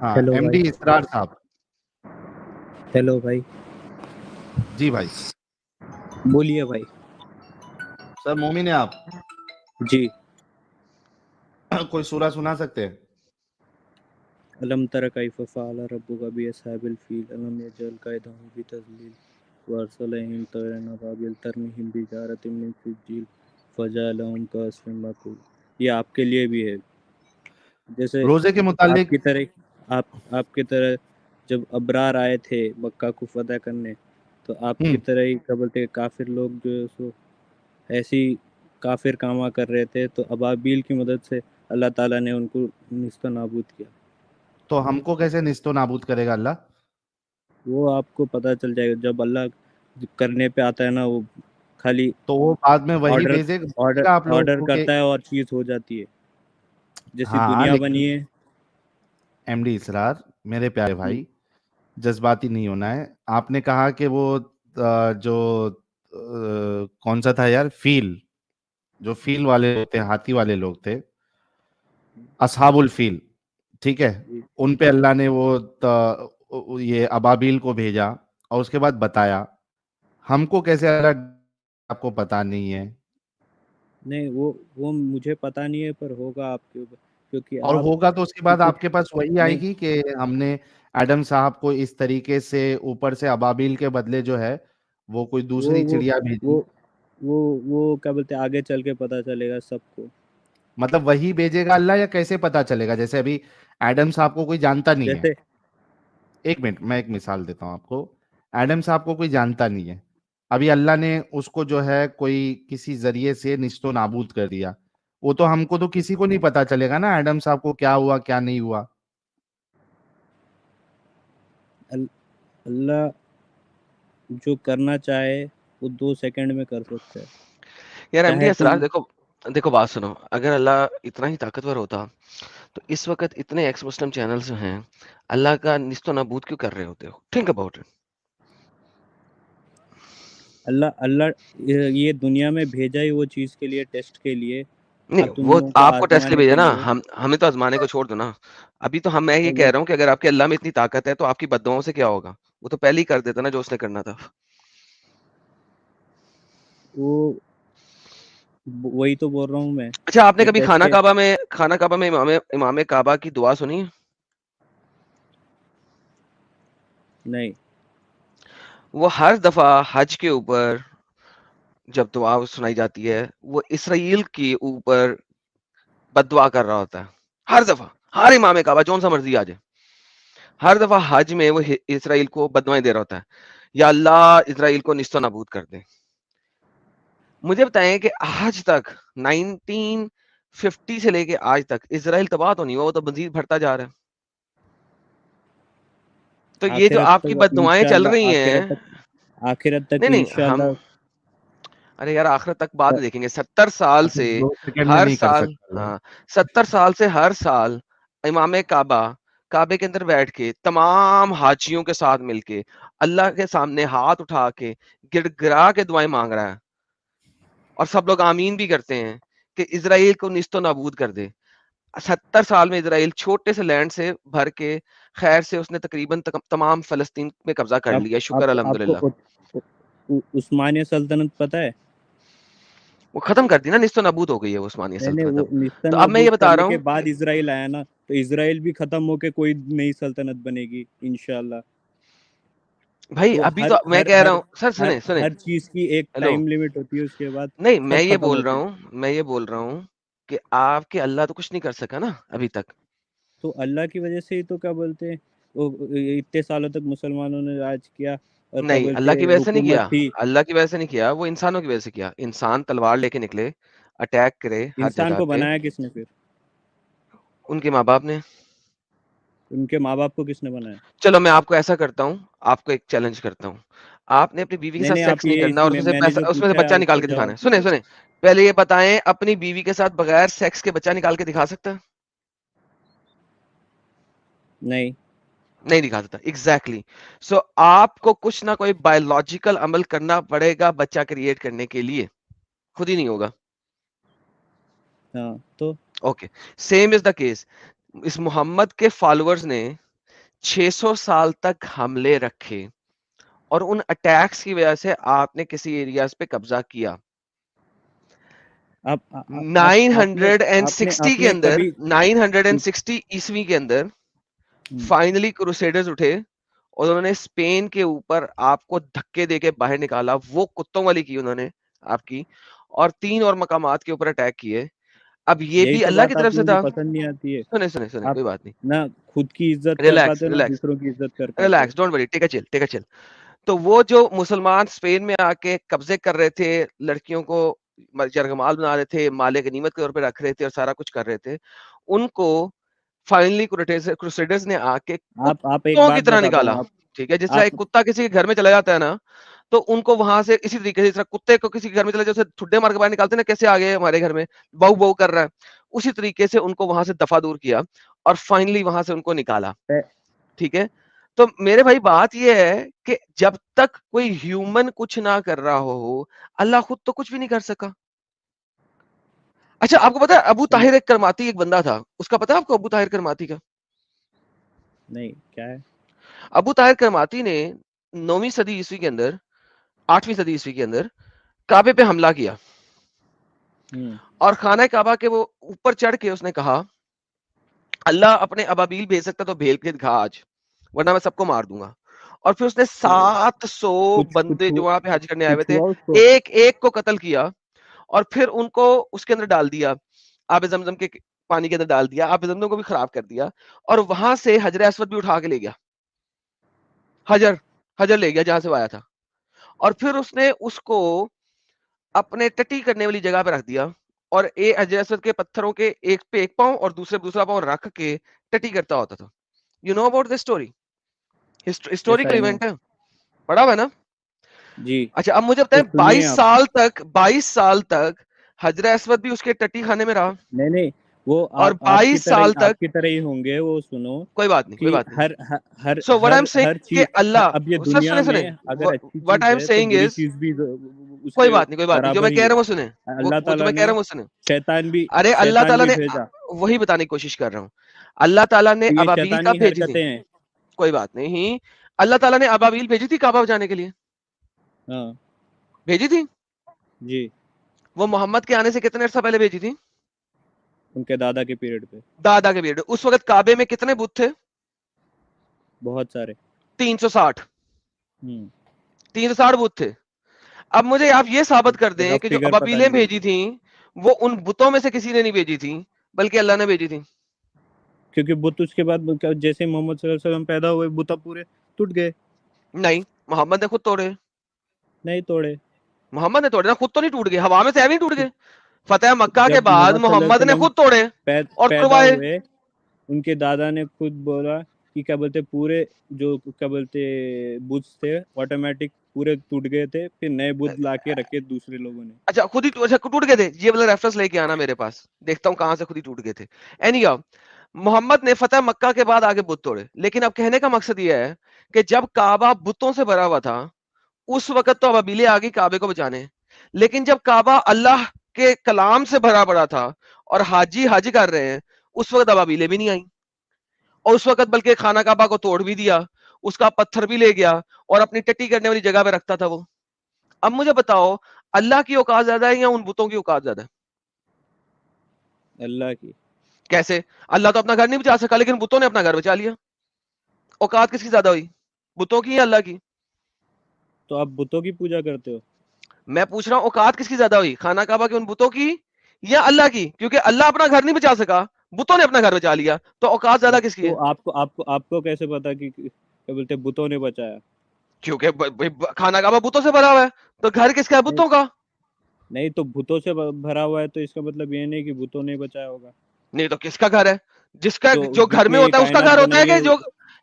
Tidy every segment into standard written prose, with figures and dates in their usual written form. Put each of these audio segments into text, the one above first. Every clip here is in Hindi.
हाँ, हेलो एमडी भाई। इसरार साहब। हेलो भाई। जी भाई। बोलिए भाई। सर मोमिन है आप? जी। कोई सूरा सुना सकते हैं? अलम तरा कैफ़ फ़अल रब्बुका बिअस्हाबिल फ़ील अलम यजअल कैदहुम फ़ी तज़लील वअरसलहिम तयरन अबाबिल तरमीहिम बिहिजारतिम मिन सिज्जील फ़जअलहुम कअस्फ़िन मअकूल। ये आपके लिए भी है। जैसे रोजे के मुतालिक। आपकी तरह आपकी तरह जब अबरार आए थे मक्का को फ़तह करने, तो आपकी हम्म। तरह ही क्या बोलते हैं काफिर लोग जो है सो ऐसी काफिर कामा कर रहे थे, तो अबाबील की मदद से अल्लाह ताला ने उनको निस्तो नाबूद किया। तो हमको कैसे निस्तो नाबूद करेगा अल्लाह? वो आपको पता चल जाएगा जब अल्लाह करने पे आता है ना, वो खाली तो वो बाद में वही ऑर्डर ऑर्डर भेजेगा आप लोगों ऑर्डर को के? करता है और चीज हो जाती है। जैसी हाँ दुनिया लेकिन बनी है। एमडी इसरार, मेरे प्यारे हम्म, भाई, जज्बाती नहीं होना है। आपने कहा कि वो जो कौन सा था यार, फील, जो फील वाले लोग थे, हाथी वाले लोग थे, असहाबुल फील, ठीक है, जी। उन पे अल्लाह ने वो ये अबाबील को भेजा और उसके बाद बताया। हमको कैसे अल्लाह, आपको पता नहीं है? नहीं, वो मुझे पता नहीं है, पर होगा आपके ऊपर, क्योंकि और आप होगा तो उसके बाद कुछ आपके पास वही नहीं। आएगी कि हमने एडम साहब को इस तरीके से ऊपर से अबाबील के बदले जो है वो कोई वो दूसरी वो चिड़िया वो भेजी। वो वो क्या बोलते हैं, आगे चल के पता चलेगा सबको। मतलब वही भेजेगा अल्लाह, या कैसे पता चलेगा? जैसे अभी एडम साहब को कोई जानता नहीं है। जैसे एक मिनट, मैं एक मिसाल देता हूँ आपको। एडम साहब को कोई जानता नहीं है, अभी अल्लाह ने उसको जो है कोई किसी जरिए से निस्तो नाबूद कर दिया। वो तो हमको तो किसी को नहीं पता चलेगा ना एडम साहब को क्या हुआ क्या नहीं हुआ। अल्लाह जो करना चाहे वो 2 सेकंड में कर सकता है। यार एमडी चाहे असरार, कोई देखो देखो बात सुनो, अगर अल्लाह इतना ही ताकतवर होता तो इस वक्त इतने एक्स मुस्लिम चैनल्स जो हैं अल्लाह का निस्तो नाबूद क्यों कर रहे होते हो? Think about it. अल्लाह अल्लाह ये दुनिया में भेजा ही वो चीज के लिए, टेस्ट के लिए। नहीं, तुम वो लोगों को आपको टेस्ट ले आजमाने भेजा के ना, लिए। हमें तो आजमाने को छोड़ दो ना। अभी तो मैं ये और कह रहा हूँ कि अगर आपके अल्लाह में इतनी ताकत है तो आपकी बद्दुआओं से क्या होगा? वो तो पहले ही कर देता ना जो उसने करना था। वो वही तो बोल रहा हूँ मैं। अच्छा, आपने ये कभी टेस्ट है। खाना काबा में इमाम काबा की दुआ सुनी है? नहीं। वो हर दफा हज के ऊपर जब दुआ सुनाई जाती है, वो इसराइल के ऊपर बददुआ कर रहा होता है। हर दफा, हर इमाम काबा जौन सा मर्जी आ जाए, हर दफा हज में वो इसराइल को बददुआएं दे रहा होता है, या अल्लाह इसराइल को निस्तो नाबूद कर दे। मुझे बताएं कि आज तक 1950 से लेके आज तक इसराइल तबाह तो नहीं हुआ, वो तो मजीद बढ़ता जा रहा है। तो ये जो आखिरत आपकी तक बददुआएं चल इंशाल्लाह, रही हैं, आखिरत तक नहीं नहीं हम, इंशाल्लाह। अरे यार आखिरत तक बाद में देखेंगे। 70 साल अच्छा, से 2 सेकंड में हर नहीं कर साल, सकता अल्लाह। हाँ, 70 साल से हर साल इमाम काबा काबे के अंदर बैठ के तमाम हाजियों के साथ मिलके अल्लाह के सामने हाथ उठा के गिड़गिड़ा के दुआएं मांग रहा है, और सब लोग आमीन भी करते हैं कि इजराइल को निस्तो नाबूद कर दे। 70 साल में इजराइल छोटे से लैंड से भर के खैर से उसने तकरीबन तमाम फलस्तीन में कब्जा कर आप लिया, शुक्र आपको आपको अल्हम्दुलिल्लाह। उस्मानिया सल्तनत पता है? वो खत्म कर दी ना, निस्तो नाबूद हो गई है वो उस्मानिया नहीं नहीं, सल्तनत वो अब। तो अब मैं ये निस्तनाबूद बता करने रहा के हूँ बाद इसराइल आया ना, तो इसराइल भी खत्म होके कोई नई सल्तनत बनेगी इंशाल्लाह। भाई, तो अभी हर तो मैं हर कह रहा हर हूँ सर, हर सुने सुने, हर चीज की एक हेलो, टाइम लिमिट होती है, उसके बाद नहीं मैं सब ये खत्म बोल रहा होते हैं। हूँ, कि आपके अल्लाह तो कुछ नहीं कर सका ना अभी तक। तो अल्लाह की वजह से ही तो क्या बोलते हैं, वो इतने सालों तक मुसलमानों ने राज किया, और क्या नहीं, बोलते अल्लाह की हैं वजह से नहीं किया, हुकूमत थी। अल्लाह की वजह से नहीं किया, वो इंसानों की वजह से किया। इंसान तलवार लेके निकले, अटैक करे हर इंसान जगह को पे। बनाया किसने फिर? उनके माँ बाप ने। उनके माँ बाप को किसने बनाया? चलो मैं आपको ऐसा करता हूँ, आपको एक चैलेंज करता हूँ। आपने अपनी बीवी के नहीं साथ नहीं, आप सेक्स नहीं करना और मैंने जो उसमें से पूछा है बच्चा आप निकाल उसका के दिखाना जवाब है। सुने दीजिए। सुने, पहले ये बताएं, अपनी बीवी के साथ बगैर सेक्स के बच्चा निकाल के दिखा सकता है? नहीं। नहीं दिखा सकता, एग्जैक्टली। सो आपको कुछ ना कोई बायोलॉजिकल अमल करना पड़ेगा बच्चा क्रिएट करने के लिए, खुद ही नहीं होगा। हाँ तो okay, same is the case. इस मोहम्मद के फॉलोअर्स ने 600 साल तक हमले रखे और उन अटैक्स की वजह से आपने किसी एरियाज पे कब्जा किया। आप 960 के आपने अंदर, कभी 960 ईस्वी के अंदर फाइनली क्रूसेडर्स उठे और उन्होंने स्पेन के ऊपर आपको धक्के देके बाहर निकाला। वो कुत्तों वाली की उन्होंने आपकी, और 3 और मकामात के ऊपर अटैक किए। अब ये यही भी तो अल्लाह बात की आप तरफ से लोगों था। को पसंद नहीं आती है। सुने सुने सुने, आप कोई बात नहीं, ना खुद की इज्जत कर रिलैक्स पाते हो ना रिलैक्स दूसरों की इज्जत कर पाते हो। Relax, don't worry, take a chill, take a chill. तो वो जो मुसलमान स्पेन में आके कब्जे कर रहे थे, लड़कियों को जरगमाल बना रहे थे, माले गनीमत के तौर पे रख रहे थे और सारा कुछ कर रहे थे, उनको फाइनली क्रूसेडर्स ने आके आप एक कुत्तों की बात तरह बताता निकाला। हूँ। ठीक है, जिस तरह आप एक कुत्ता किसी के घर में चला जाता है ना, तो उनको वहां से इसी तरीके से, जिस तरह कुत्ते को किसी के घर में चले जाते, उसे ठुड्डे मार के बाहर निकालते ना, कैसे आ गए हमारे घर में, बहु बहु कर रहा है, उसी तरीके से उनको वहां से दफा दूर किया और फाइनली वहां से उनको निकाला। ठीक है, तो मेरे भाई बात ये है कि जब तक कोई ह्यूमन कुछ ना कर रहा हो, अल्लाह खुद तो कुछ भी नहीं कर सका। अच्छा, आपको पता है अबू ताहिर एक करमाती एक बंदा था, उसका पता है आपको अबू ताहिर करमाती का? नहीं, क्या है? अबू ताहिर करमाती ने 9वीं सदी ईस्वी के अंदर, 8वीं सदी ईस्वी के अंदर काबे पे हमला किया और खाना काबा के वो ऊपर चढ़ के उसने कहा, अल्लाह अपने अबाबील भेज सकता तो भेज के दिखा आज, वरना मैं सबको मार दूंगा। और फिर उसने 700 बंदे जो वहां पे हज करने आए हुए कुछ थे, हुआ उसको? एक एक को कत्ल किया और फिर उनको उसके अंदर डाल दिया, आब जमजम के पानी के अंदर डाल दिया, आब जमजम को भी खराब कर दिया और वहां से हजर असवद भी उठा के ले गया। हजर हजर ले गया जहां से वो आया था, और फिर उसने उसको अपने टटी करने वाली जगह पे रख दिया और ए हजर असवद के पत्थरों के एक पे एक पांव और दूसरे पे दूसरा पांव रख के टटी करता होता था। You know about this story? Yes historical I know. Event है, पढ़ा हुआ है ना? जी। अच्छा, अब मुझे तो बताएं, सुनिए आप। 22 साल तक हजर असवद भी उसके टट्टी खाने में रहा नहीं नहीं, वो और 22 साल तक, आपकी तरह ही होंगे। वो सुनो कोई बात नहीं, कोई कि बात नहीं। हर हर हर सो व्हाट आई एम हर, सेइंग हर कि चीज अब ये अल्लाह, सर दुनिया सुने सुने, में अगर अच्छी व्हाट आई चीज एम है तो सेइंग बुरी इज, चीज भी कोई उसके बात नहीं, कोई बात नहीं, जो मैं बराबर ही कह रहा है। हूँ वो सुने, अल्लाह वो जो ताला मैं कह ने रहा हूँ वो सुने। अरे अल्लाह शैतान ताला भी ने भेजा। वही बताने की कोशिश कर रहा हूँ। अल्लाह ताला ने तो ये अबाबील शैतानी कब भेजी थी? हरकतें हैं। कोई बात नहीं, अल्लाह ताला ने अबाबील भेजी थी काबा जाने के लिए, हाँ भेजी थी। जी, वो मोहम्मद के आने से कितने अर्सा पहले भेजी थी? उनके दादा के पीरियड पे दादा के पीरियड। उस वक्त काबे में कितने बुत थे? बहुत सारे। 360, हम्म 360 बुत थे। अब मुझे आप ये साबित कर दें रफ कि जो फिगर पता अबाबीलें नहीं मेरे भेजी को, थी वो उन बुतों में से किसी ने नहीं भेजी थी, बल्कि अल्लाह ने भेजी थी। क्योंकि बुत उसके बाद जैसे मोहम्मद सल्लल्लाहु अलैहि वसल्लम पैदा हुए बुत पूरे टूट गए। नहीं, मोहम्मद ने खुद तोड़े। नहीं तोड़े। मोहम्मद ने तोड़े ना, खुद तो नहीं टूट गए, हवा में से ऐਵੇਂ ही टूट गए। फतेह मक्का के जब बाद मोहम्मद सल्लल्लाहु मोहम्मद अलैहि ने वसल्लम खुद तोड़े और पैदा तुड़वाए। हुए, उनके दादा ने खुद बोला कि क्या बोलते पूरे जो क्या बोलते बुत थे ऑटोमेटिक पूरे टूट गए थे, फिर नए बुत लाके रखे दूसरे लोगों ने। अच्छा, खुद ही अच्छा टूट गए थे, ये वाला रेफरेंस लेके आना मेरे पास, देखता हूँ कहां से खुद ही टूट गए थे। एनी मोहम्मद ने फतेह मक्का के बाद आगे बुत तोड़े, लेकिन अब कहने का मकसद यह है कि जब काबा बुतों से भरा हुआ था, उस वक्त तो अबाबीलें आ गई काबे को बचाने, लेकिन जब काबा अल्लाह के कलाम से भरा पड़ा था और हाजी हज कर रहे हैं, उस वक्त अबाबीलें भी नहीं आई। और उस वक्त बल्कि खाना काबा को तोड़ भी दिया, उसका पत्थर भी ले गया और अपनी टट्टी करने वाली जगह पे रखता था वो। अब मुझे बताओ, अल्लाह की औकात ज्यादा है या उन बुतों की औकात ज्यादा है? अल्लाह की। कैसे? अल्लाह तो अपना घर नहीं बचा सका, लेकिन बुतों ने अपना घर बचा लिया। औकात किसकी ज्यादा हुई, बुतों की या अल्लाह की? तो आप बुतों की पूजा करते हो? मैं पूछ रहा हूं, औकात किसकी ज्यादा हुई, खाना काबा के उन बुतों की या अल्लाह की? क्योंकि अल्लाह अपना घर नहीं बचा सका, बुतों ने अपना घर बचा लिया, तो औकात ज्यादा किसकी तो है? आपको आपको आपको कैसे पता कि क्या बोलते बुतों ने बचाया? क्योंकि खाना काबा बुतों से भरा हुआ है, तो घर किसका है? नहीं बुतों का। नहीं, तो भूतों से भरा हुआ है तो इसका मतलब ये नहीं कि भूतों ने बचाया होगा। नहीं तो किसका घर है? जिसका तो जो घर में जिसने ये होता है उसका कायनात घर होता है बनाई है कि जो,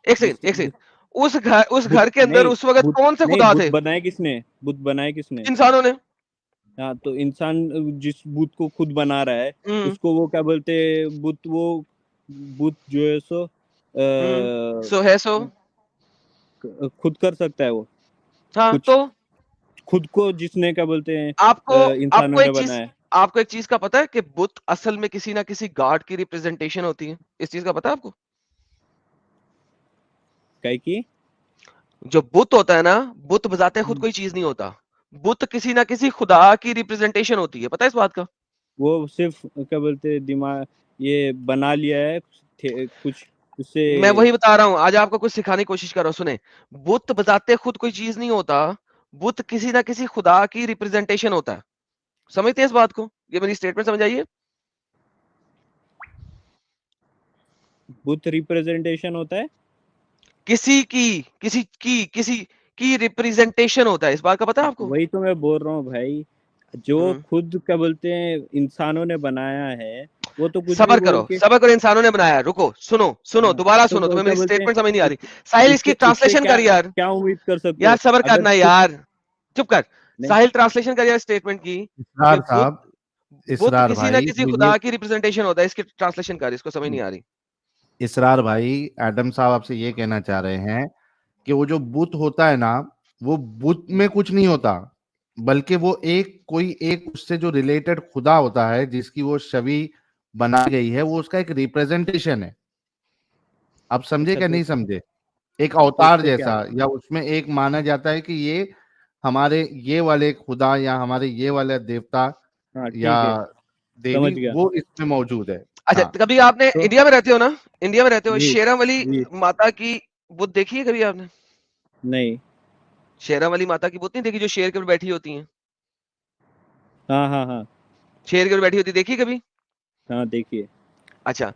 एक सेकंड जिस, एक सेकंड, जिस उस बुत घर के अंदर नहीं उस वक्त बुत कौन से नहीं खुदा बुत थे? बनाए किसने? बुत बनाए किसने? इंसानों ने। हाँ, तो इंसान जिस बुत को खुद बना रहा है हम्म उसको वो क्या बोलते बुत वो बुत जो है सो सो है सो। खुद कर सकता है वो हाँ कुछ, तो खुद को जिसने क्या बोलते हैं आपको इंसानों आपको ने एक चीज, बनाया है। आपको एक चीज का पता है कि बुत असल में किसी ना किसी गॉड की रिप्रेजेंटेशन होती है? इस चीज का पता है आपको? काय की जो बुत होता है ना, बुत बजाते खुद हम्म, कोई चीज नहीं होता, बुत किसी ना किसी खुदा की रिप्रेजेंटेशन होती है, पता है इस बात का? वो सिर्फ क्या बोलते हैं, दिमाग ये बना लिया है कुछ उससे। मैं वही बता रहा हूँ, आज आपको कुछ सिखाने की कोशिश कर रहा हूँ, सुने। बुत बजाते खुद कोई चीज नहीं होता, बुत किसी ना किसी खुदा की रिप्रेजेंटेशन होता है। समझते हैं इस बात को? ये मेरी स्टेटमेंट समझ आइए। बुत रिप्रेजेंटेशन होता है। किसी की रिप्रेजेंटेशन होता है, इस बात का पता है आपको? वही तो मैं बोल रहा हूँ भाई, जो हम्म। खुद क्या बोलते हैं इंसानों ने बनाया है, वो तो कुछ भी सबर बोल करो, के। सबर करो, इंसानों ने बनाया है। रुको, सुनो सुनो, हाँ, दोबारा तो सुनो, तुम्हें क्या मेरी बोलते हैं स्टेटमेंट समझ नहीं आ रही। इससे साहिल, इसकी इससे इससे ट्रांसलेशन क्या कर यार। क्या उम्मीद कर सकते यार हो सबर अगर करना खुद यार, चुप कर। नहीं। साहिल ट्रांसलेशन कर यार स्टेटमेंट की, कि इसरार बुत साहब, बुत इसरार किसी ना भाई, किसी तो ये खुदा की रिप्रेजेंटेशन होता है, इसकी ट्रांसलेशन कर, इसको समझ नहीं आ रही। इसरार भाई, एडम साहब आपसे ये कहना चाह रहे हैं कि वो जो बुत होता है ना, वो बुत में कुछ नहीं होता, बल्कि वो एक उससे जो रिलेटेड खुदा होता है, जिसकी वो छवि बनाई गई है, वो उसका एक रिप्रेजेंटेशन है। आप समझे अच्छा क्या तो नहीं समझे? एक तो अवतार उससे क्या। जैसा, या उसमें एक माना जाता है कि ये हमारे ये वाले खुदा या हमारे ये वाले देवता हाँ या ठीक है, देवी, समझ गया। वो इसमें मौजूद है। अच्छा, हाँ, तो कभी आपने तो इंडिया में रहते हो ना, इंडिया में रहते हो, जी शेरावाली जी माता की बुत देखी है कभी आपने? नहीं। शेरावाली माता की बुत नहीं देखी, जो शेर के ऊपर बैठी होती है? हाँ हाँ हाँ शेर के ऊपर बैठी होती है, देखी है कभी? हाँ देखिए। अच्छा,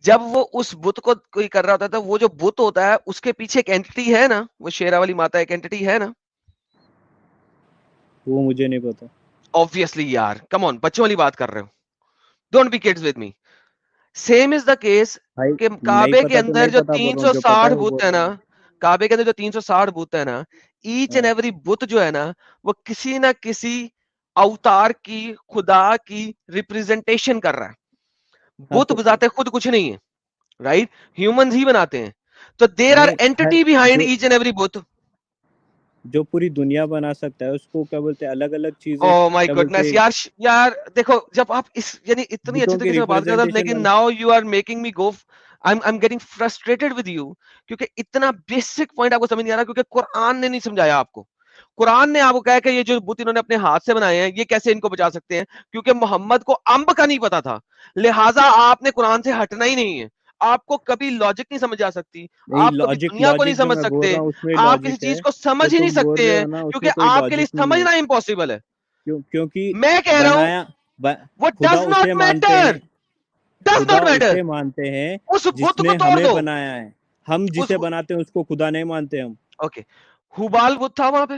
जब वो उस बुत को कोई कर रहा होता था, वो जो बुत होता है उसके पीछे एक एंटिटी है ना, वो शेरावाली माता एक एंटिटी है ना? वो मुझे नहीं पता ऑब्वियसली यार, कम ऑन, बच्चों वाली बात कर रहे हो, don't be kids with me. Same is the case भाई। कि नहीं काबे के पता तो अंदर नहीं जो पता बोल रहा हूँ, जो पता 360 है वो बुत बोल है रहा ना, हूँ। काबे के अंदर जो 360 बुत है ना, ईच एंड हाँ एवरी बुत जो है ना, वो किसी ना किसी अवतार की, खुदा की रिप्रेजेंटेशन कर रहा है। हाँ बुत तो बजाते खुद कुछ नहीं है, राइट? ह्यूमंस ही बनाते हैं। तो देर आर नहीं हर एंटिटी बिहाइंड जो ईच एंड एवरी बुत। जो पूरी दुनिया बना सकता है उसको क्या बोलते हैं, अलग अलग चीजें ओह माय क्या बोलते गुडनेस हैं, यार, यार देखो, जब आप इस यानी इतनी अच्छी बुतों की तरीके से मैं बात कर रहा था, रिप्रेजेंटेशन लेकिन बना। Now you are making me go, I am getting frustrated with you, क्योंकि इतना बेसिक पॉइंट आपको समझ नहीं आ रहा, क्योंकि कुरान ने नहीं समझाया आपको। कुरान ने आपको कहा कि ये जो बुत इन्होंने अपने हाथ से बनाए हैं, ये कैसे इनको बचा सकते हैं, क्योंकि मोहम्मद को अंब का नहीं पता था, लिहाजा आपने कुरान से हटना ही नहीं है। आपको कभी लॉजिक नहीं समझ आ सकती, नहीं, आप कभी लॉजिक दुनिया को नहीं लॉजिक जो समझ मैं बोल सकते, रहा हूँ उसमें आप किसी लॉजिक है। चीज को जो समझ ही नहीं तुम बोल सकते रहे हैं, हो ना क्योंकि उसमें कोई आपके लिए लॉजिक नहीं है। समझना इम्पॉसिबल है। क्योंकि मैं कह रहा हूं, बनाया ब, वो खुदा डज उसे नॉट मानते मैटर, हैं। डज खुदा नॉट मैटर। उसे मानते हैं उस बुत को जिसने तोड़ हमें दो। बनाया है। हम उस जिसे बनाते हैं उसको खुदा नहीं मानते हम। ओके, हुबाल बुत था वहां पे,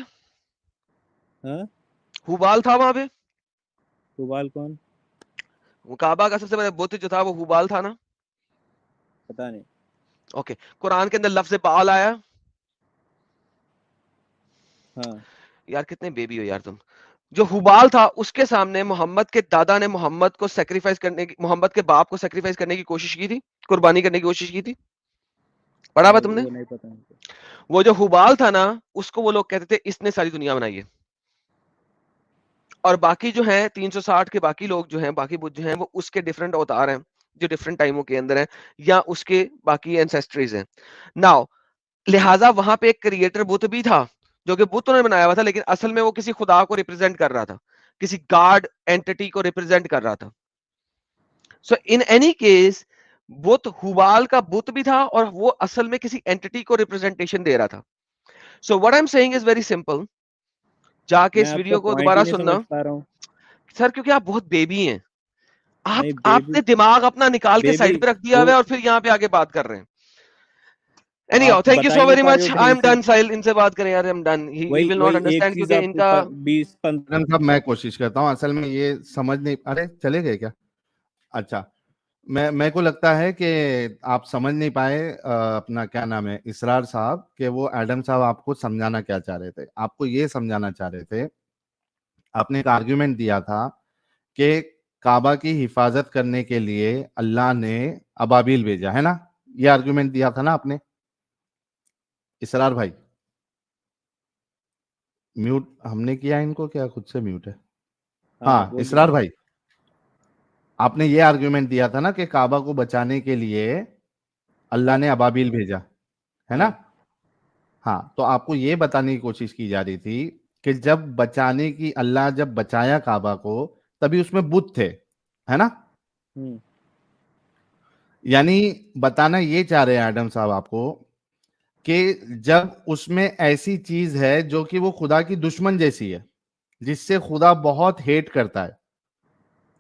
हाँ। हुबाल था वहां पे, सुबाल कौन। वो काबा का सबसे बड़ा बुत जो था वो हुबाल था ना? पता नहीं। ओके, कुरान के अंदर लफ्ज बाल आया। हाँ यार कितने बेबी हो यार तुम। जो हुबाल था, उसके सामने मोहम्मद के दादा ने मोहम्मद को सेक्रीफाइस करने की, मोहम्मद के बाप को सेक्रीफाइस करने की कोशिश की थी, कुर्बानी करने की कोशिश की थी, पढ़ा हुआ नहीं, तुमने? वो नहीं पता मुझे। वो जो हुबाल था ना, उसको वो लोग कहते थे इसने सारी दुनिया बनाई है। और बाकी जो है 360 के बाकी लोग जो हैं, बाकी बुत जो हैं, वो उसके डिफरेंट अवतार हैं, जो डिफरेंट टाइमों के अंदर हैं, या उसके बाकी एंसेस्ट्रीज हैं। नाउ, लिहाजा वहां पे एक क्रिएटर बुत भी था, जो कि बुत उन्होंने बनाया हुआ था, लेकिन असल में वो किसी खुदा को रिप्रेजेंट कर रहा था, किसी गॉड एंटिटी को रिप्रेजेंट कर रहा था। सो इन एनी केस, बुत हुबाल का बुत भी था, और वो असल में किसी एंटिटी को रिप्रेजेंटेशन दे रहा था। सो what I am saying is very simple, जाके मैं इस आपका वीडियो को पॉइंट ही दोबारा नहीं समझ सुनना। पा रहा हूँ। सर क्योंकि आप बहुत बेबी हैं, आप नहीं बेबी। आपने दिमाग अपना निकाल के बेबी साइड पे रख दिया वो हुआ है, और फिर यहाँ पे आगे बात कर रहे हैं। आप एनीहाउ, थैंक यू बता ही सो नहीं वेरी पा रहे मच, हो आई ढंग एम से। डन। साहिल, इनसे बात करें यार, आई एम डन, ही वही विल नॉट वही एक अंडरस्टैंड, चीज क्योंकि आपको इनका 20-15। मैडम साहब, मैं कोशिश करता हूँ, असल में ये समझ नहीं, अरे चले गए क्या? अच्छा, मैं को लगता है कि आप समझ नहीं पाए, अपना क्या नाम है, इसरार साहब, कि वो एडम साहब आपको समझाना क्या चाह रहे थे। आपको ये समझाना चाह रहे थे, आपने एक आर्ग्यूमेंट दिया था कि काबा की हिफाजत करने के लिए अल्लाह ने अबाबिल भेजा है ना, ये आर्ग्यूमेंट दिया था ना आपने, इसरार भाई। म्यूट हमने किया इनको, क्या खुद से म्यूट है? हाँ हाँ बोलिए। इसरार भाई, आपने ये आर्ग्यूमेंट दिया था ना कि काबा को बचाने के लिए अल्लाह हाँ ने अबाबिल भेजा, है ना? हाँ हाँ, तो आपको ये बताने की कोशिश की जा रही थी कि जब बचाने की अल्लाह जब बचाया काबा को तभी उसमें बुत थे, है ना? हम्म। यानी बताना ये चाह रहे हैं एडम साहब आपको कि जब उसमें ऐसी चीज है जो कि वो खुदा की दुश्मन जैसी है, जिससे खुदा बहुत हेट करता है,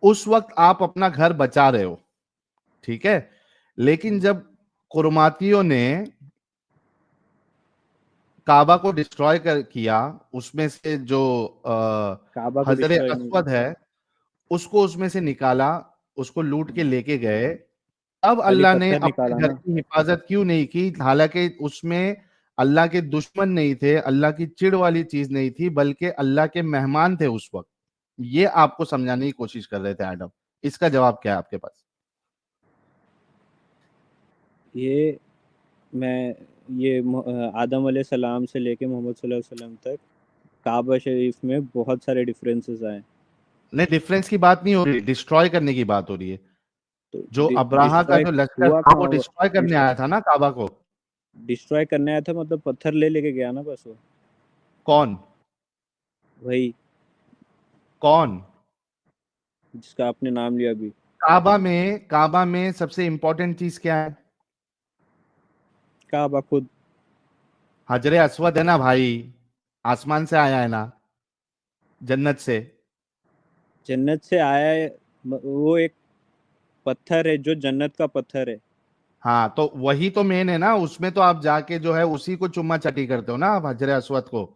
उस वक्त आप अपना घर बचा रहे हो, ठीक है? लेकिन जब कुरमातियों ने काबा को डिस्ट्रॉय कर किया, उसमें से जो काबा को हजरे डिस्ट्रॉय नहीं अस्वद किया, है उसको उसमें से निकाला, उसको लूट के लेके गए, अब खाली अल्लाह ने पत्थर अपने निकाला घर ना। की हिफाजत क्यों नहीं की? हालांकि उसमें अल्लाह के दुश्मन नहीं थे, अल्लाह की चिढ़ वाली चीज नहीं थी, बल्कि अल्लाह के मेहमान थे उस वक्त। ये आपको समझाने की कोशिश कर रहे थे एडम। इसका जवाब क्या है आपके पास? ये मैं ये आदम अलैहिस्सलाम से लेके मोहम्मद सल्लल्लाहु अलैहि वसल्लम तक काबा शरीफ में बहुत सारे डिफरेंसेस आए। नहीं, डिफरेंस की बात नहीं हो रही, डिस्ट्रॉय करने की बात हो रही है। तो जो अब्राहा का डिस्ट्रॉय जो लश्कर हुआ था वो कहाँ? वो डिस्ट्रॉय करने आया था ना काबा को। डिस्ट्रॉय करने आया था, मतलब पत्थर ले लेके गया ना बस वो। कौन? वही कौन? जिसका आपने नाम लिया अभी। काबा में सबसे इंपॉर्टेंट चीज क्या है? काबा खुद। हजरे अस्वद है ना भाई, आसमान से आया है ना, जन्नत से। जन्नत से आया है, वो एक पत्थर है जो जन्नत का पत्थर है। हाँ, तो वही तो मेन है ना, उसमें तो आप जाके जो है उसी को चुम्मा चटी करते हो ना आप, हजरे अस्वद को।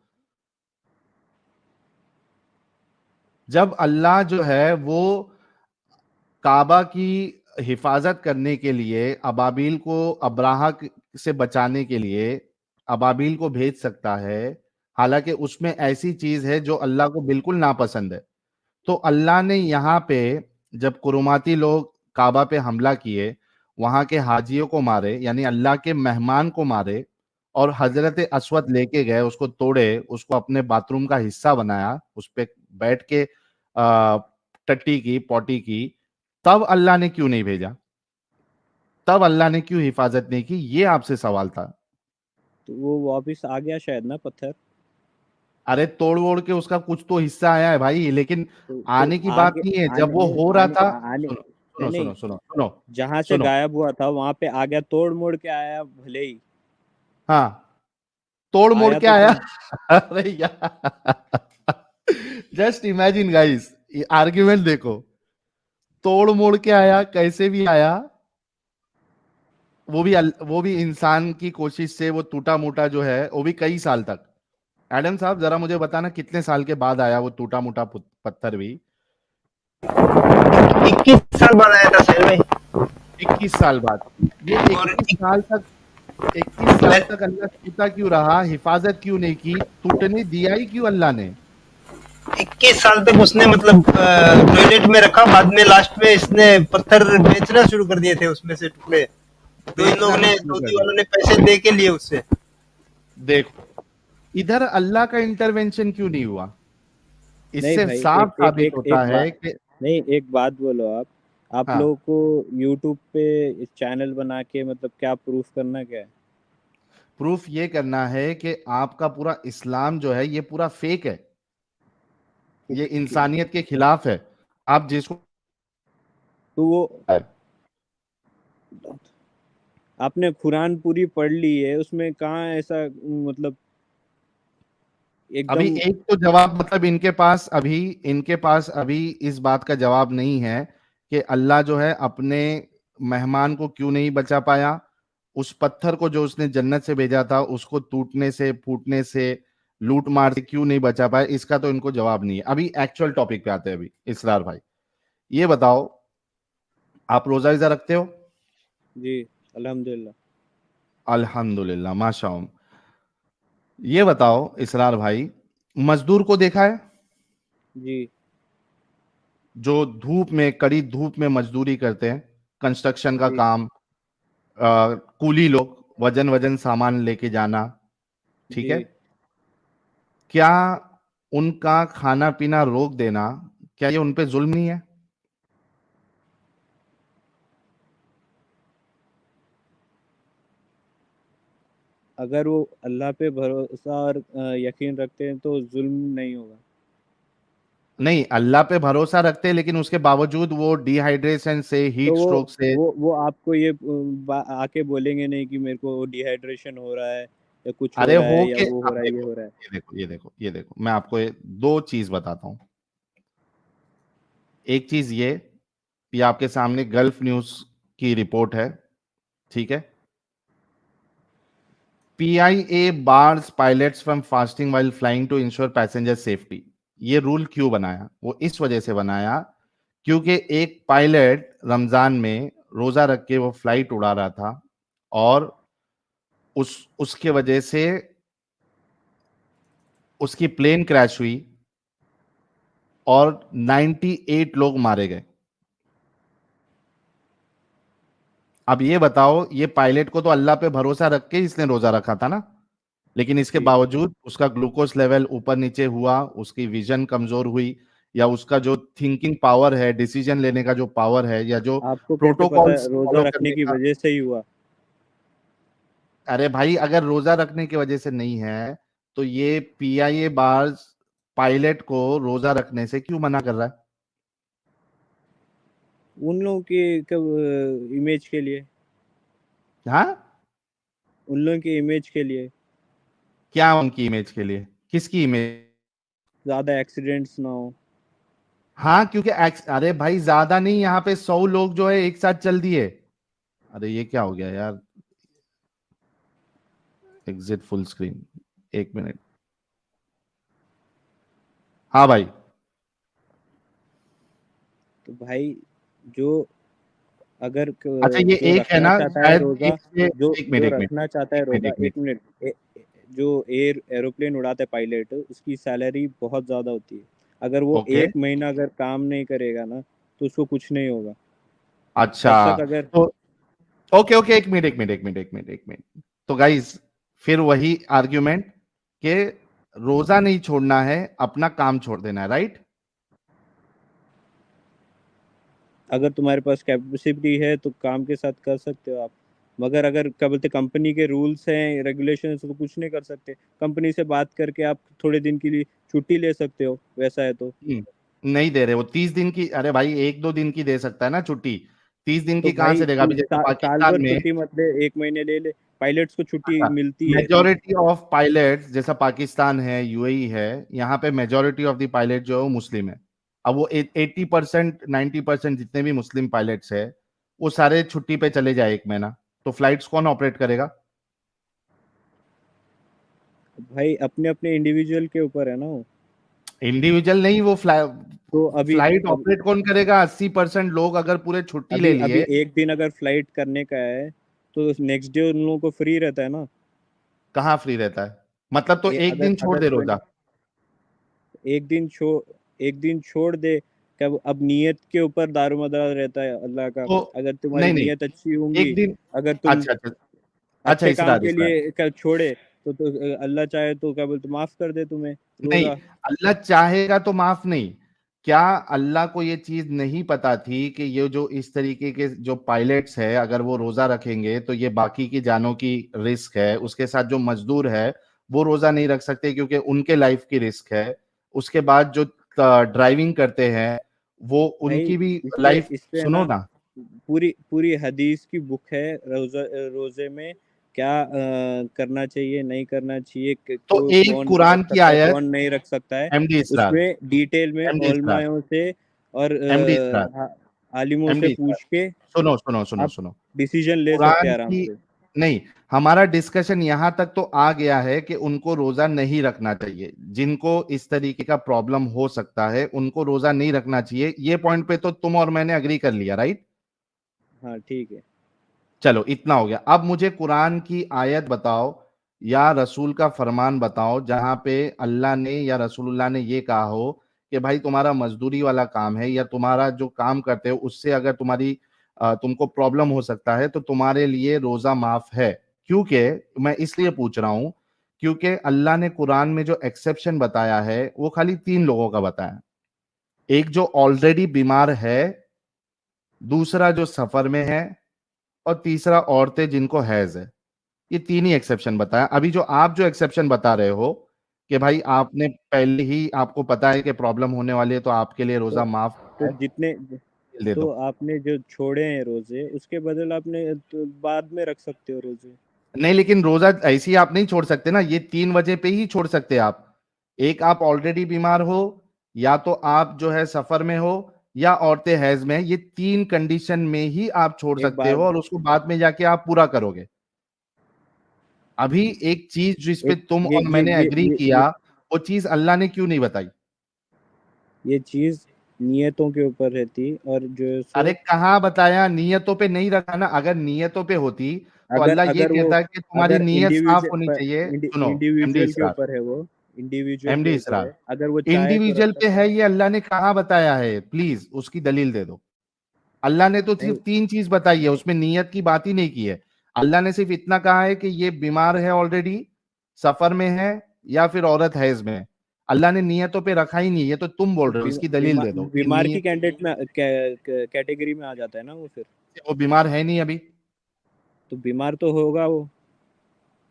जब अल्लाह जो है वो काबा की हिफाजत करने के लिए अबाबिल को, से बचाने के लिए अबाबिल को भेज सकता है, हालांकि उसमें ऐसी चीज है जो अल्लाह को बिल्कुल नापसंद है, तो अल्लाह ने यहाँ पे जब कुरुमाती लोग काबा पे हमला किए, वहां के हाजियों को मारे, यानी अल्लाह के मेहमान को मारे, और हजरत अस्वद लेके गए, उसको तोड़े, उसको अपने बाथरूम का हिस्सा बनाया, उस पे बैठ के टट्टी की, पॉटी की, तब अल्लाह ने क्यों नहीं भेजा? तब अल्लाह ने क्यों हिफाजत नहीं की? ये आपसे सवाल था। तो वो वापिस आ गया शायद ना पत्थर। अरे तोड़ वोड़ के उसका कुछ तो हिस्सा आया है भाई, लेकिन तो आने की बात आगे नहीं है, जब आने वो नहीं हो रहा आने था। आने सुनो नहीं सुनो नहीं, सुनो सुनो सुनो जहां से सुनो। गायब हुआ था वहां पे आ गया, तोड़ मोड़ के आया भले ही। हाँ, तोड़ मोड़ आया के तो आया। था। अरे यार, जस्ट इमेजिन गाइस, ये आर्ग्यूमेंट देखो, तोड़ मोड़ के आया, कैसे भी आया, वो भी इंसान की कोशिश से, वो टूटा मोटा जो है, वो भी कई साल तक। एडम साहब जरा मुझे बताना कितने साल के बाद आया वो टूटा मोटा पत्थर भी? 21 साल बाद आया था सर में। 21 साल बाद। ये और 21 साल तक अल्लाह टूटा क्यों रहा? हिफाजत क्यों नहीं की? टूटने दिया ही क्यों अल्लाह ने? 21 साल तक उसने मतलब टॉयलेट में रखा, बाद में लास्ट में इसने पत्थर बेचना शुरू कर दिए थे उसमें से टुकड़े। तो इन बेचना लोगों भी ने, शुरू कर सऊदी दिया। वालों ने पैसे दे के लिए उससे। देखो, इधर अल्लाह का इंटरवेंशन क्यों नहीं हुआ? नहीं इससे भाई, साफ एक एक साबित एक होता एक है बात, कि नहीं एक बात बोलो आप हाँ, लोगों को यूट्यूब पे चैनल बना के मतलब क्या प्रूफ करना क्या है? प्रूफ ये करना है कि आपका पूरा इस्लाम जो है ये पूरा फेक है, ये इंसानियत के खिलाफ है। आप जिसको तो वो आपने कुरान पूरी पढ़ ली है, उसमें कहाँ ऐसा मतलब अभी एकदम। एक तो जवाब, मतलब इनके पास अभी इस बात का जवाब नहीं है कि अल्लाह जो है अपने मेहमान को क्यों नहीं बचा पाया, उस पत्थर को जो उसने जन्नत से भेजा था उसको टूटने से, फूटने से, लूट मार से क्यों नहीं बचा पाया, इसका तो इनको जवाब नहीं है। अभी एक्चुअल टॉपिक पे आते हैं। अभी इसरार भाई, ये बताओ, आप रोजा इज़ा रखते हो? जी, अल्हम्दुलिल्लाह। अल्हम्दुलिल्लाह, माशा। ये बताओ इसरार भाई, मजदूर को देखा है जी जो धूप में, कड़ी धूप में मजदूरी करते हैं, कंस्ट्रक्शन का जी काम, कूली लोग, वजन वजन सामान लेके जाना, ठीक जी। है? क्या उनका खाना पीना रोक देना, क्या ये उन पे जुल्म नहीं है? अगर वो अल्लाह पे भरोसा और यकीन रखते हैं तो जुल्म नहीं होगा। नहीं, अल्लाह पे भरोसा रखते हैं, लेकिन उसके बावजूद वो डिहाइड्रेशन से, तो हीट स्ट्रोक से। वो आपको ये आके बोलेंगे नहीं कि मेरे को डिहाइड्रेशन हो रहा है या कुछ हो अरे रहा हो है या के, वो हो अब रहा है, ये देखो, हो रहा है। ये देखो, मैं आपको दो चीज बताता हूँ। एक चीज ये आपके सामने गल्फ न्यूज की रिपोर्ट है, ठीक है। PIA bars pilots from fasting while flying to ensure passenger safety. ये रूल क्यों बनाया? वो इस वजह से बनाया क्योंकि एक पायलट रमजान में रोजा रख के वो फ्लाइट उड़ा रहा था, और उसके वजह से उसकी प्लेन क्रैश हुई और 98 लोग मारे गए। अब ये बताओ, ये पायलट को तो अल्लाह पे भरोसा रख के इसने रोजा रखा था ना, लेकिन इसके जी। बावजूद उसका ग्लूकोज लेवल ऊपर नीचे हुआ, उसकी विजन कमजोर हुई, या उसका जो थिंकिंग पावर है, डिसीजन लेने का जो पावर है, या जो आपको कैसे पता प्रोटोकॉल्स है रोजा फॉलो रखने करने की का। वजह से ही हुआ? अरे भाई, अगर रोजा रखने की वजह से नहीं है तो ये PIA बार्स पायलट को रोजा रखने से क्यों मना कर रहा है? उन लोगों की इमेज के लिए, हाँ, उन लोगों की इमेज के लिए, क्या उनकी इमेज के लिए? किसकी इमेज? ज्यादा एक्सीडेंट्स ना हो। हाँ, क्योंकि अरे भाई, ज्यादा नहीं, यहाँ पे 100 लोग जो है एक साथ चल दिए। अरे ये क्या हो गया यार? एग्जिट फुल स्क्रीन, एक मिनट। हाँ भाई। तो भाई जो अगर अच्छा, ये जो एक है रखना ना, चाहता है शायद रोजा, एक से, जो एक मिनट जो एक मिनट रखना चाहता है एक मिनट रोजा, एक एक मिनट मिनट, जो एरोप्लेन उड़ाता है पायलट, उसकी सैलरी बहुत ज्यादा होती है। अगर वो ओके। 1 महीना अगर काम नहीं करेगा ना तो उसको कुछ नहीं होगा। अच्छा, तब तक अगर तो ओके ओके, एक मिनट। तो गाइस, फिर वही आर्ग्यूमेंट कि रोजा नहीं छोड़ना है, अपना काम छोड़ देना है, राइट? अगर तुम्हारे पास कैपेसिटी है तो काम के साथ कर सकते हो आप। मगर अगर क्या बोलते, कंपनी के रूल्स हैं, रेगुलेशन, तो कुछ नहीं कर सकते। कंपनी से बात करके आप थोड़े दिन के लिए छुट्टी ले सकते हो, वैसा है तो। नहीं दे रहे वो 30 दिन की। अरे भाई, 1-2 दिन की दे सकता है ना छुट्टी, 30 दिन तो की कहाँ भाई से देगा? अभी जैसे साल पाकिस्तान भर में, छुट्टी मत ले, 1 महीने ले ले। पायलट्स को छुट्टी अच्छा, मिलती है। मेजोरिटी ऑफ पायलट्स, जैसा पाकिस्तान है, UAE है, यहाँ पे मेजोरिटी ऑफ द पायलट जो है वो मुस्लिम है। अब वो 80%, 90% जितने भी मुस्लिम पायलट्स है, वो सारे छुट्टी पे चले जाए 1 महीना, तो फ्लाइट्स कौन ऑपरेट करेगा? भाई अपने अपने इंडिविजुअल के ऊपर है ना वो। इंडिविजुअल नहीं, वो तो अभी फ्लाइट अब ऑपरेट कौन करेगा? 80% लोग अगर पूरे छुट्टी ले अभी अभी लिए। एक दिन अगर फ्लाइट करने का है तो नेक्स्ट डे उन लोगों को फ्री रहता है ना। कहाँ फ्री रहता है? मतलब तो एक अगर दिन छोड़ अगर दे रोजा। एक दिन छोड़ दे। कब अब नियत के ऊपर दारोमदार रहता है अल्लाह का। तो अगर तुम्हारी नहीं नहीं, नियत अच्छी होंगी, एक दिन। अगर तुम अच्छा अच्छा। अच्छा, अच्छे काम इसरार के इसरार। लिए छोड़े तो अल्लाह चाहे तो क्या बोलते माफ कर दे तुम्हें नहीं, रोजा। अल्लाह चाहेगा तो माफ नहीं। क्या अल्लाह को ये चीज नहीं पता थी कि ये जो इस तरीके के जो पायलट्स है, अगर वो रोजा रखेंगे तो ये बाकी की जानों की रिस्क है, उसके साथ जो मजदूर है वो रोजा नहीं रख सकते क्योंकि उनके लाइफ की रिस्क है। उसके बाद जो ड्राइविंग करते हैं, वो भाई उनकी भी इसपे लाइफ। इसपे सुनो ना ना। पूरी पूरी हदीस की बुक है। रोजे में क्या करना चाहिए, नहीं करना चाहिए, तो एक कौन रख कुरान की सकता है, आयत, कौन नहीं रख सकता है। MD इसरार, उसमें डिटेल में MD इसरार, उलमाओं से और MD इसरार, आलिमों से MD इसरार, पूछ के सुनो सुनो सुनो आप सुनो। डिसीजन ले सकते कुरान हैं आराम की, से। नहीं, हमारा डिस्कशन यहां तक तो आ गया है कि उनको रोजा नहीं रखना चाहिए, जिनको इस तरीके का प्रॉब्लम हो सकता है उनको रोजा नहीं रखना चाहिए। ये पॉइंट पे तो तुम और मैंने अग्री कर लिया, राइट? हाँ ठीक है। चलो, इतना हो गया। अब मुझे कुरान की आयत बताओ या रसूल का फरमान बताओ जहां पे अल्लाह ने या रसूलुल्लाह ने ये कहा हो कि भाई तुम्हारा मजदूरी वाला काम है या तुम्हारा जो काम करते हो उससे अगर तुमको प्रॉब्लम हो सकता है तो तुम्हारे लिए रोजा माफ है। क्योंकि मैं इसलिए पूछ रहा हूं क्योंकि अल्लाह ने कुरान में जो एक्सेप्शन बताया है वो खाली 3 लोगों का बताया। एक जो ऑलरेडी बीमार है, दूसरा जो सफर में है, और तीसरा औरतें जिनको हैज है। ये 3 ही एक्सेप्शन बताया। अभी जो आप जो एक्सेप्शन बता रहे हो कि भाई आपने पहले ही आपको पता है कि प्रॉब्लम होने वाली है तो आपके लिए रोजा माफ तो है, जितने दे तो दो। आपने जो छोड़े हैं रोजे उसके बदल आपने तो बाद में रख सकते हो रोजे। नहीं, लेकिन रोजा ऐसे ही आप नहीं छोड़ सकते ना, ये 3 वजह पे ही छोड़ सकते हैं आप। एक, आप ऑलरेडी बीमार हो, या तो आप जो है सफर में हो, या औरतें हैज में है। ये 3 कंडीशन में ही आप छोड़ एक सकते हो बात और उसको बाद में जाके आप पूरा करोगे। अभी एक चीज जिस पे एक तुम और मैंने एग्री किया, वो चीज अल्लाह ने क्यों नहीं बताई? ये चीज नियतों के ऊपर रहती और जो सो अरे कहाँ बताया? नियतों पे नहीं रखा ना। अगर नियतों पे होती तो अगर अल्लाह ये अगर वो कहता है कि तुम्हारी अगर नियत साफ होनी इंडिविजुअल चाहिए। सुनो, एमडी इंडिविजुअल के इसरार, ऊपर है, वो इंडिविजुअल के एमडी ऊपर इसरार, है, अगर वो चाहे तो रख इंडिविजुअल पे सकता है, है। ये अल्लाह ने कहाँ बताया है? प्लीज उसकी दलील दे दो। अल्लाह ने तो नहीं सिर्फ 3 चीज बताई है, नहीं उसमें नियत की बात ही नहीं की है। अल्लाह ने सिर्फ इतना कहा है कि ये बीमार है ऑलरेडी, सफर में है, या फिर औरत है इसमें। अल्लाह ने नियतों पे रखा ही नहीं। ये तो तुम बोल तो रहे हो, इसकी दलील दे दो कि बीमार की नियत। कैंडिडेट में कैटेगरी में आ जाता है ना वो फिर। वो बीमार है नहीं अभी। तो बीमार तो होगा वो।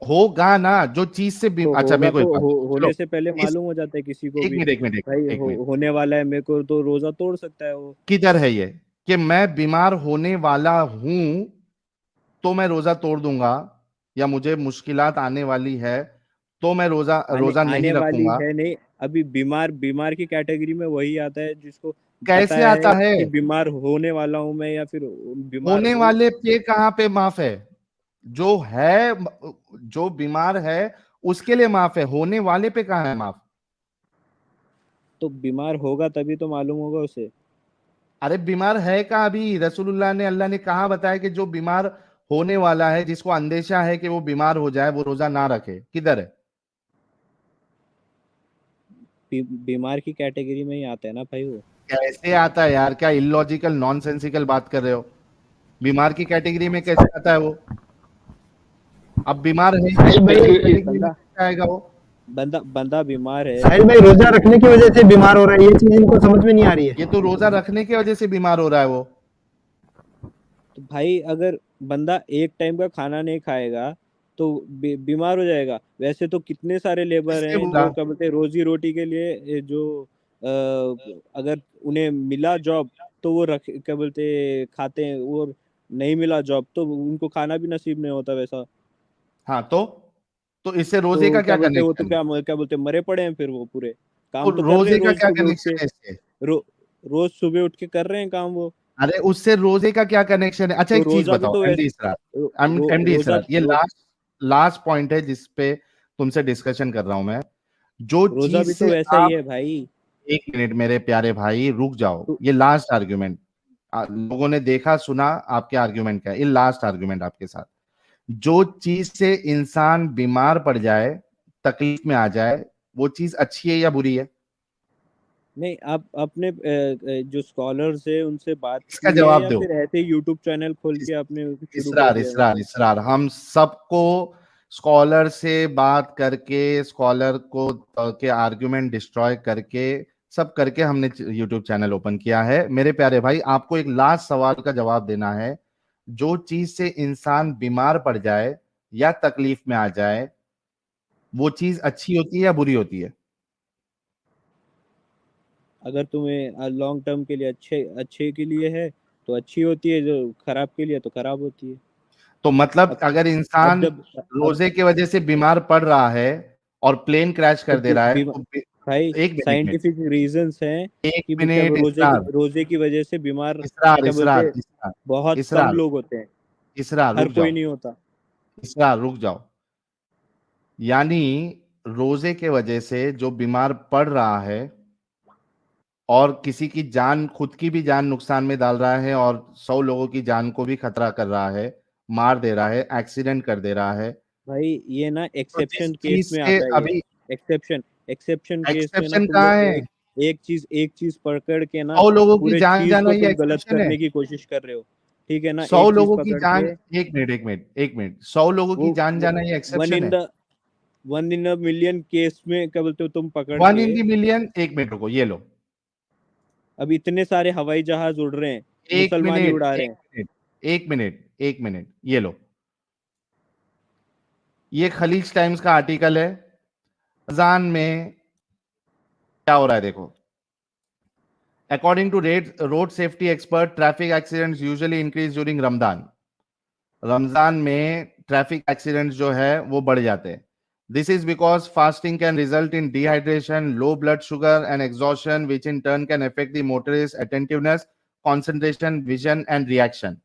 होगा ना, जो चीज से तो अच्छा होगा मेरे को तो एक बात बताओ। होने चलो, से पहले इस मालूम हो जाता है किसी को एक भी। मिनट, एक मिनट, एक भाई मिनट, एक मिनट। होने वाला है मेरे को, तो रोजा तोड़ सकता है वो। किधर है ये कि मैं बीमार होने वाला हूं तो मैं रोजा तोड़ दूंगा, या मुझे मुश्किलात आने वाली है तो मैं रोजा आने रोजा नहीं आने वाली रखूंगा? है नहीं। अभी बीमार बीमार की कैटेगरी में वही आता है जिसको पता कैसे आता है है? कि बीमार होने वाला हूं मैं, या फिर बीमार होने हूँ। वाले पे कहाँ पे माफ है? जो है, जो बीमार है उसके लिए माफ है, होने वाले पे कहाँ है माफ? तो बीमार होगा तभी तो मालूम होगा उसे। अरे बीमार है कहाँ? अभी रसूलुल्लाह ने, अल्लाह ने कहाँ बताया कि जो बीमार होने वाला है, जिसको अंदेशा है कि वो बीमार हो जाए, वो रोजा ना रखे? किधर है? बीमार की कैटेगरी में ही आता है ना भाई वो। कैसे आता है यार? क्या इलॉजिकल नॉनसेंसिकल बात कर रहे हो? बीमार की कैटेगरी में कैसे आता है वो? अब बीमार है साहिल तो भाई कैटेगरी में बंदा कैसे आएगा वो? बंदा बीमार है। साहिल भाई रोजा रखने की वजह से बीमार हो रहा है, ये चीज इनको समझ में नहीं आ रही है। ये तो रोजा रखने की वजह से बीमार हो रहा है वो। तो भाई अगर बंदा एक टाइम का खाना नहीं खाएगा तो बीमार हो जाएगा। वैसे तो कितने सारे लेबर किसने हैं बोला? जो क्या बोलते हैं रोजी रोटी के लिए जो अगर उन्हें मिला जॉब तो वो रख क्या बोलते हैं खाते हैं, और नहीं मिला जॉब तो उनको खाना भी नसीब नहीं होता वैसा। हाँ, तो इससे रोजे तो का क्या क्या बोलते हैं वो तो कनेक्शन है? क्या बोलते हैं मरे पड़े हैं फिर वो पूरे। तो काम तो कर रहे रोजे हैं का रोज क्या सुबह उठ कनेक्शन के। है इससे? रोज सुबह उठ के कर रहे हैं काम वो। अरे उससे रोजे का क्या कनेक्शन है? अच्छा तो एक चीज रोजा भी बताओ तो एमडी वैसे इसरार, एमडी रोजा इसरार, ये लास्ट लास्ट पॉइंट है जिस पे तुमसे डिस्कशन कर रहा हूं मैं। जो रोजा चीज भी तो से वैसा ही आप, है भाई। एक मिनट मेरे प्यारे भाई, रुक जाओ। तो ये लास्ट आर्ग्यूमेंट, लोगों ने देखा सुना आपके आर्ग्यूमेंट का, ये लास्ट आर्ग्यूमेंट आपके साथ। जो चीज से इंसान बीमार पड़ जाए, तकलीफ में आ जाए, वो चीज अच्छी है या बुरी है? नहीं, आप अपने जो स्कॉलर्स है उनसे बात इसका की है जवाब या दो। फिर ऐसे ही यूट्यूब चैनल खोल इस, के आपने शुरू कर इसरार, दिया है? इसरार, इसरार, हम सबको स्कॉलर से बात करके, स्कॉलर को के आर्गुमेंट डिस्ट्रॉय करके, सब करके हमने यूट्यूब चैनल ओपन किया है। मेरे प्यारे भाई, आपको एक लास्ट सवाल का जवाब देना है। जो चीज से इंसान बीमार पड़ जाए या तकलीफ में आ जाए, वो चीज अच्छी होती है या बुरी होती है? अगर तुम्हें लॉन्ग टर्म के लिए अच्छे अच्छे के लिए है तो अच्छी होती है, जो खराब के लिए तो खराब होती है। तो मतलब अब अगर अब इंसान जब अब रोजे की वजह से बीमार पड़ रहा है और प्लेन क्रैश तो कर दे रहा है भाई एक मिनट, एक मिनट, साइंटिफिक रीजंस हैं एक कि क्या मिनट, इसरार, रोजे की वजह से बीमार इसरार, क्या बोलते इसरार, हैं, इसरार, बहुत कम इसरार, लोग होते हैं। इसरार, हर रुक कोई जाओ। नहीं होता। इसरार, रुक जाओ। यानी रोजे के वजह से जो बीमार पड़ रहा है और किसी की जान, खुद की भी जान नुकसान में डाल रहा है और 100 लोगों की जान को भी खतरा कर रहा है, मार दे रहा है, एक्सीडेंट कर दे रहा है, भाई ये ना तो जिस एक्सेप्शन केस चीज में से आता है ये। अभी एक्सेप्शन एक्सेप्शन केस में ना एक्सेप्शन तुम कहाँ लोग है? एक चीज पकड़ के ना 100 लोगों की पूरे जान चीज जाना को ये तुम गलत एक्सेप्शन है? करने की कोशिश कर रहे हो। ठीक है ना, 100 एक चीज लोगों की पकड़ जान, के एक मिनट, एक मिनट, एक मिनट, 100 लोगों की वो जान जाना ये वन एक्सेप्शन इन है? The one in a million case में क्या बोलते हो तुम पकड़ 1 के। इन दी मिलियन, एक मिनट रुको, ये लो। अब इतने सारे हवाई जहाज उड़ रहे हैं, एक मुसलमान ही मिनट, उड़ा रहे एक हैं। मिनट, एक मिनट, एक मिनट, ये लो। ये खलीज टाइम्स का आर्टिकल है। रमजान में क्या हो रहा है देखो। According to road safety expert, traffic accidents usually increase during Ramzan. Ramzan में ट्रैफिक एक्सीडेंट्स जो है वो बढ़ जाते हैं। This is because fasting can result in dehydration, low blood sugar and exhaustion, which in turn can affect the motorist attentiveness, concentration, vision and reaction.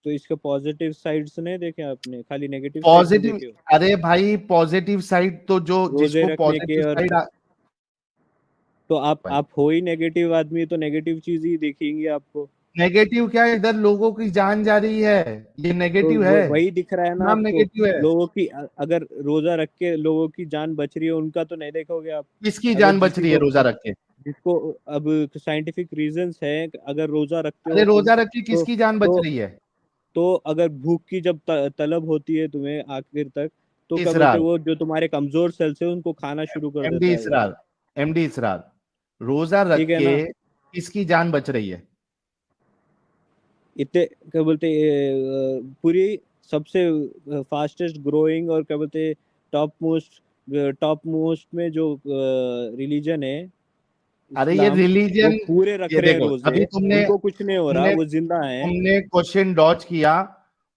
तो इसके पॉजिटिव साइड्स नहीं देखे आपने, खाली नेगेटिव साइड पॉजिटिव, देखे हो? अरे भाई पॉजिटिव साइड तो जो रोजे जिसको रखने के पॉजिटिव और साइड तो आप हो ही नेगेटिव आदमी, तो नेगेटिव चीज ही दिखेंगी आपको। नेगेटिव क्या है, इधर लोगों की जान जा रही है, ये तो नेगेटिव है, वही दिख रहा है ना नाम आपको। नेगेटिव है। लोगों की अगर रोजा रख के लोगों की जान बच रही है, उनका तो नहीं देखोगे आप। किसकी अगर जान बच किसी रही है को रोजा रख के? जिसको अब साइंटिफिक रीजंस है, अगर रोजा रखते अरे हो तुम रोजा रख के तो किसकी जान बच तो रही है? तो अगर भूख की जब तलब होती है तुम्हें आखिर तक, तो क्या बोलते इसरार, हैं, वो जो तुम्हारे कमजोर सेल्स है उनको खाना शुरू कर एमडी देता है वो। इसरार, एमडी इसरार, रोजा रख ठीक है के ना? किसकी जान बच रही है? इतने क्या बोलते पूरी सबसे फास्टेस्ट ग्रोइंग और क्या बोलते टॉप मोस्ट में जो रिलीजन है अरे ये इस्लाम, वो रिलीजन, पूरे रख ये रहे हैं देखो रोजे, अभी तुमने उनको कुछ नहीं हो रहा, तुमने वो जिंदा है। तुमने क्वेश्चन डॉज किया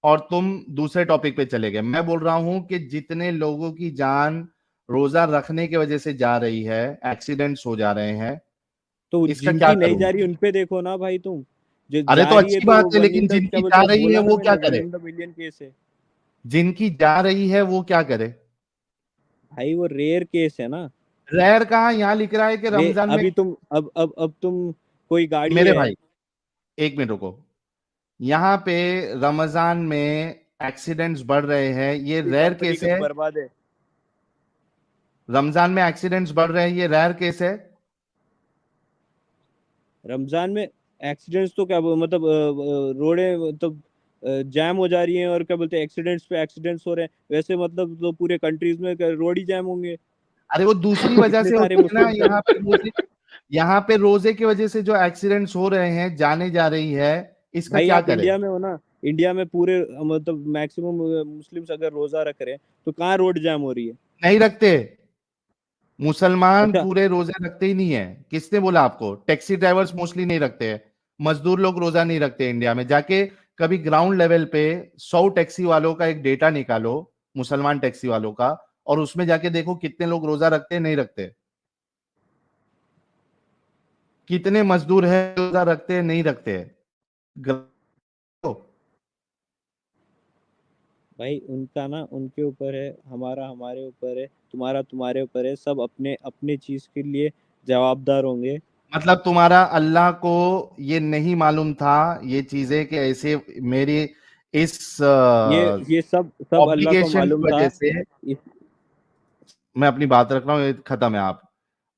और तुम दूसरे टॉपिक पे चले गए। मैं बोल रहा हूं कि जितने लोगों की जान रोजा रखने की वजह से जा रही है, एक्सीडेंट्स हो जा रहे हैं, तो इसका क्या जिनकी नहीं करूं? जा रही उन पे देखो ना भाई तुम। जो अरे जा तो रही है अच्छी तो बात वो है, वन इन लेकिन द क्या जिनकी जा बोलते हैं, रही है बोला ना वो क्या मैंने, वन करे? इन द मिलियन केस है। जिनकी जा रही है वो क्या करे? भाई वो रेयर केस है ना। रैर कहाँ, यहाँ लिख रहा है कि रे रमजान में। अभी तुम अब तुम कोई गाड़ी मेरे है। भाई एक मिनट रुको, यहाँ पे रमजान में एक्सीडेंट्स बढ़ रहे हैं, ये रैर कंपनी केस का है। बर्बाद है। रमजान में एक्सीडेंट्स बढ़ रहे हैं, ये रैर केस है। रमजान में एक्सीडेंट्स तो क्या मतलब रोडें मतलब जैम हो जा रही हैं, और क्या बोलते हैं एक्सीडेंट्स पे एक्सीडेंट्स हो रहे हैं, वैसे मतलब तो पूरे कंट्रीज में रोड ही जैम होंगे। अरे वो दूसरी वजह इतने से सारे होती है ना, मुस्लिम यहाँ पे रोजे की वजह से जो एक्सीडेंट्स हो रहे हैं, जाने जा रही है, इसका भाई क्या आप करे? इंडिया में हो ना, इंडिया में पूरे मतलब मैक्सिमम मुस्लिम्स अगर रोजा रख रहे हैं तो कहाँ रोड जैम हो रही है? नहीं रखते, मुसलमान अच्छा, पूरे रोजे रखते ही नहीं है। किसने बोला आपको? टैक्सी ड्राइवर्स मोस्टली नहीं रखते हैं, मजदूर लोग रोजा नहीं रखते इंडिया में। जाके कभी ग्राउंड लेवल पे 100 टैक्सी वालों का एक डेटा निकालो, मुसलमान टैक्सी वालों का, और उसमें जाके देखो कितने लोग रोजा रखते हैं, नहीं रखते। कितने मजदूर है रोजा रखते हैं, नहीं रखते। भाई उनका ना उनके ऊपर है, हमारा हमारे ऊपर है, तुम्हारा तुम्हारे ऊपर है, सब अपने अपने चीज के लिए जवाबदार होंगे। मतलब तुम्हारा अल्लाह को ये नहीं मालूम था ये चीजें कि ऐसे मेरी इस ये सब अल्लाह को ऑब्लिगेशन मालूम की था। वजह से, इस मैं अपनी बात रख रहा हूँ, ये खत्म है आप।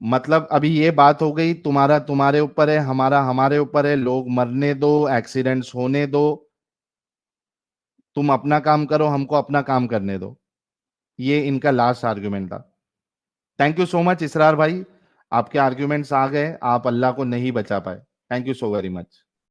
मतलब अभी ये बात हो गई, तुम्हारा तुम्हारे ऊपर है, हमारा हमारे ऊपर है, लोग मरने दो, एक्सीडेंट्स होने दो, तुम अपना काम करो, हमको अपना काम करने दो। ये इनका लास्ट आर्ग्यूमेंट था। थैंक यू सो मच इसरार भाई, आपके आर्ग्यूमेंट्स आ गए, आप अल्लाह को नहीं बचा पाए। Thank you so very much.